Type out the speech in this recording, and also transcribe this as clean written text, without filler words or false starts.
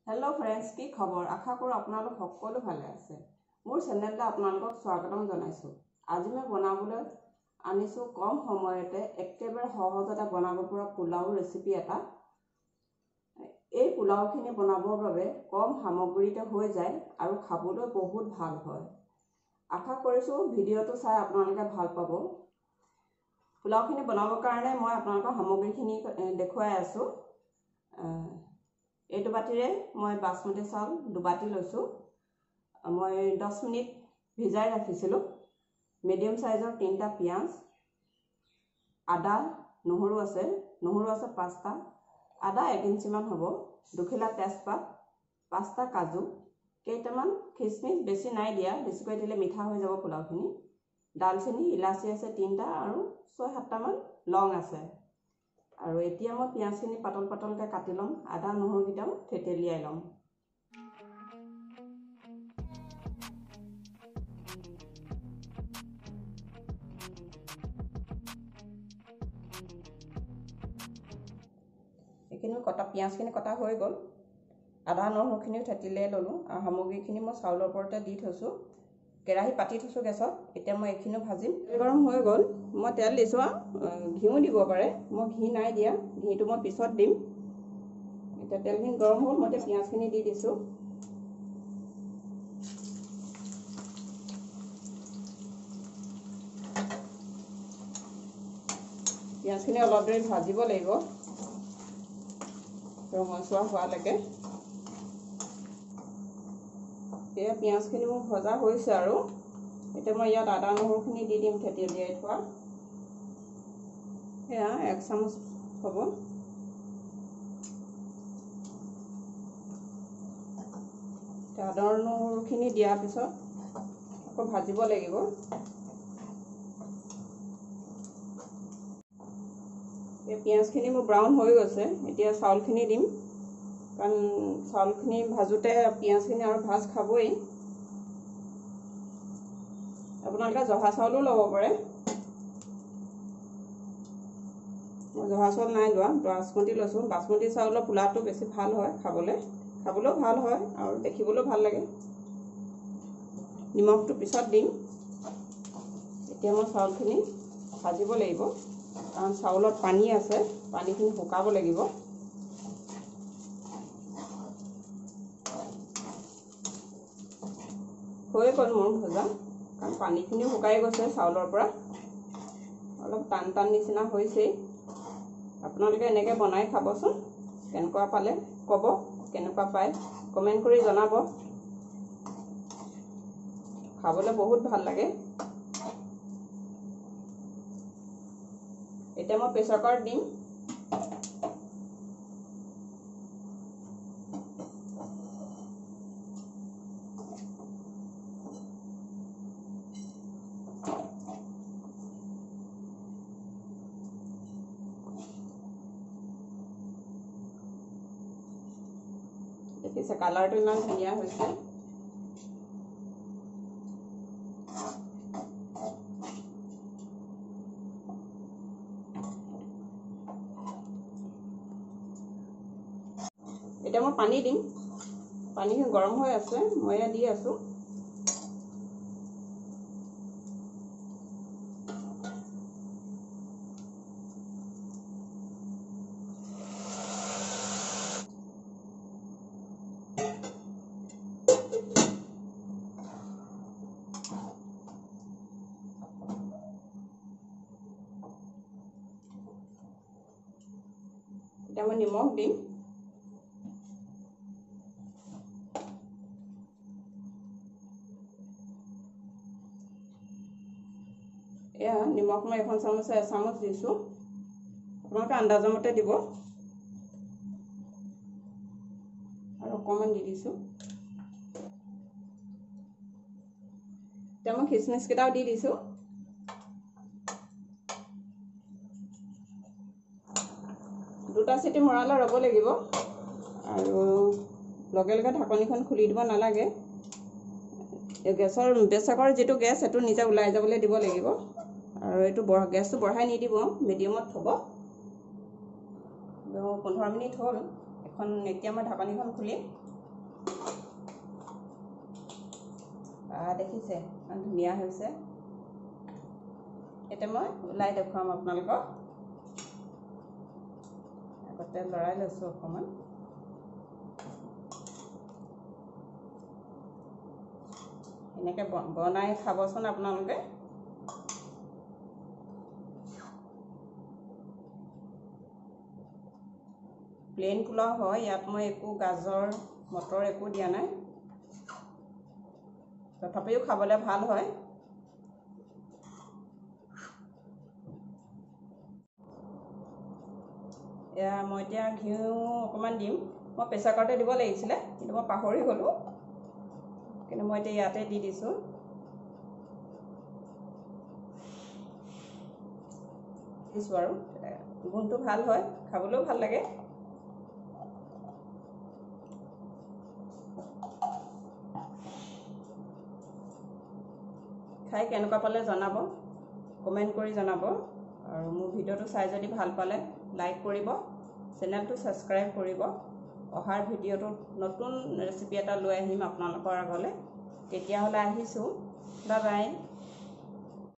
Hello friends की खबर आशा करो आपनालोक सकलो भाले आछे मोर चेनेलटा आपनालोকক स्वागतम जनाइছো। आज मैं बनाबोले आनिছো कम समयते एकेबारे सहजते बनाब পৰা পোলাও रेसिपी এটা। এই পোলাওখিনি बनाবৰ বাবে कम সামগ্ৰীতে হৈ যায় আৰু খাবলৈ বহুত ভাল হয়। আশা কৰিছো ভিডিওটো চাই আপোনালোকে ভাল পাব। পোলাওখিনি বনাবৰ কাৰণে মই আপোনালোকক সামগ্ৰীখিনি দেখুৱাই আছো। এইটো বাটিৰে মই বাসমতি চাউল 2 বাটি লৈছো। মই 10 মিনিট ভিজাই ৰাখিছিলো। মিডিয়াম সাইজৰ 3টা পিয়াজ, আদা, নহৰু আছে 5টা, আদা 1 ইঞ্চি মান হ'ব, দুখিলা তেজপাত, 5টা কাজু, কেইটামান খিচমিচ, বেছি নাই দিয়া, বেছিকৈ দিলে মিঠা হৈ যাব পোলাওখিনি। দালচিনি, ইলাচি আছে 3টা আৰু 6-7টা মান লং আছে। আৰু এতিয়া মই পিয়াজখিনি পাতল পাতলকৈ কাটি লম। আদা নহৰুকেইটাও থেতেলিয়াই লম। এইখিনি কটা পিয়াজখিনি কটা হৈ গ'ল। আদা নহৰুখিনিও থেতেলিয়াই ললো আৰু সামগ্ৰীখিনি মই চাউলৰ ওপৰতে দি থৈছো। কেৰাহী পাতি থৈছো গেছত। এতিয়া মই এইখিনিও ভাজিম। গৰম হৈ গ'ল। মই তেল দিছো, ঘিউ দিব পাৰে। মই ঘি নাই দিয়া, ঘিটো মই পিছত দিম। এতিয়া তেলখিনি গৰম হ'ল, মই পিয়াজখিনি দি দিছো। পিয়াজখিনি অলপ দেৰি ভাজিব লাগিব, ৰঙচুৱা হোৱালৈকে। এতিয়া পিয়াজখিনি মোৰ ভজা হৈছে আৰু এতিয়া মই ইয়াত আদা নহৰুখিনি দি দিম থেতেলিয়াই থোৱা। এয়া 1 চামুচ হ'ব। আদা নহৰুখিনি দিয়াৰ পিছত আকৌ ভাজিব লাগিব। পিয়াজখিনি মোৰ ব্ৰাউন হৈ গৈছে। এতিয়া চাউলখিনি দিম, কাৰণ চাউলখিনি ভাজোতে পিয়াজখিনি আৰু ভাজ খাবই। আপোনালোকে জহা চাউলো ল'ব পাৰে। মই জহা চাউল নাই লোৱা, বাসমতি লৈছোঁ। বাসমতি চাউলৰ পোলাওটো বেছি ভাল হয় খাবলৈও ভাল হয় আৰু দেখিবলৈও ভাল লাগে। নিমখটো পিছত দিম। এতিয়া মই চাউলখিনি ভাজিব লাগিব, কাৰণ চাউলত পানী আছে, পানীখিনি শুকাব লাগিব। হৈ গ'ল মোৰ ভজা, কাৰণ পানীখিনিও শুকাই গৈছে চাউলৰ পৰা। অলপ টান টান নিচিনা হৈছেই। আপোনালোকে এনেকৈ বনাই খাবচোন। কেনেকুৱা পালে ক'ব, কেনেকুৱা পায় কমেণ্ট কৰি জনাব। খাবলৈ বহুত ভাল লাগে। এতিয়া মই প্ৰেছাৰ কুকাৰত দিম। দেখিছে কালাৰটো ইমান ধুনীয়া হৈছে। এতিয়া মই পানী দিম। পানীখিনি গৰম হৈ আছে, মই এয়া দি আছো। এতিয়া মই নিমখ দিম। এয়া নিমখ মই এখন চামুচে এচামুচ দিছোঁ। আপোনালোকে আন্দাজৰ মতে দিব। আৰু অকণমান দি দিছোঁ। এতিয়া মই খিচমিচকেইটাও দি দিছোঁ। দুটা চিটি মৰালে ৰ'ব লাগিব আৰু লগে লগে ঢাকনিখন খুলি দিব নালাগে। প্ৰেছাৰৰ যিটো গেছ সেইটো নিজে ওলাই যাবলৈ দিব লাগিব। আৰু এইটো গেছটো বঢ়াই নিদিব, মিডিয়ামত থ'ব। 15 মিনিট হ'ল। এতিয়া মই ঢাকনিখন খুলিম। দেখিছে ইমান ধুনীয়া হৈছে। এতিয়া মই ওলাই দেখুৱাম আপোনালোকক। আগতে লৰাই লৈছোঁ অকণমান। এনেকৈ বনাই খাবচোন আপোনালোকে। প্লেইন পোলাও হয়, ইয়াত মই একো গাজৰ মটৰ একো দিয়া নাই, তথাপিও খাবলৈ ভাল হয়। এয়া মই এতিয়া ঘিউ অকণমান দিম। মই প্ৰেছাৰ কুকাৰতে দিব লাগিছিলে, কিন্তু মই পাহৰি গ'লোঁ, কিন্তু মই এতিয়া ইয়াতে দি দিছোঁ। দিছোঁ আৰু গোন্ধটো ভাল হয়, খাবলৈও ভাল লাগে। খাই কেনেকুৱা পালে জনাব, কমেণ্ট কৰি জনাব। আৰু মোৰ ভিডিঅ'টো চাই যদি ভাল পালে লাইক কৰিব, চেনেলটো ছাবস্ক্ৰাইব কৰিব। অহাৰ ভিডিঅ'টোত নতুন ৰেচিপি এটা লৈ আহিম আপোনালোকৰ আগলৈ। তেতিয়াহ'লে আহিছোঁ, বাই বাই।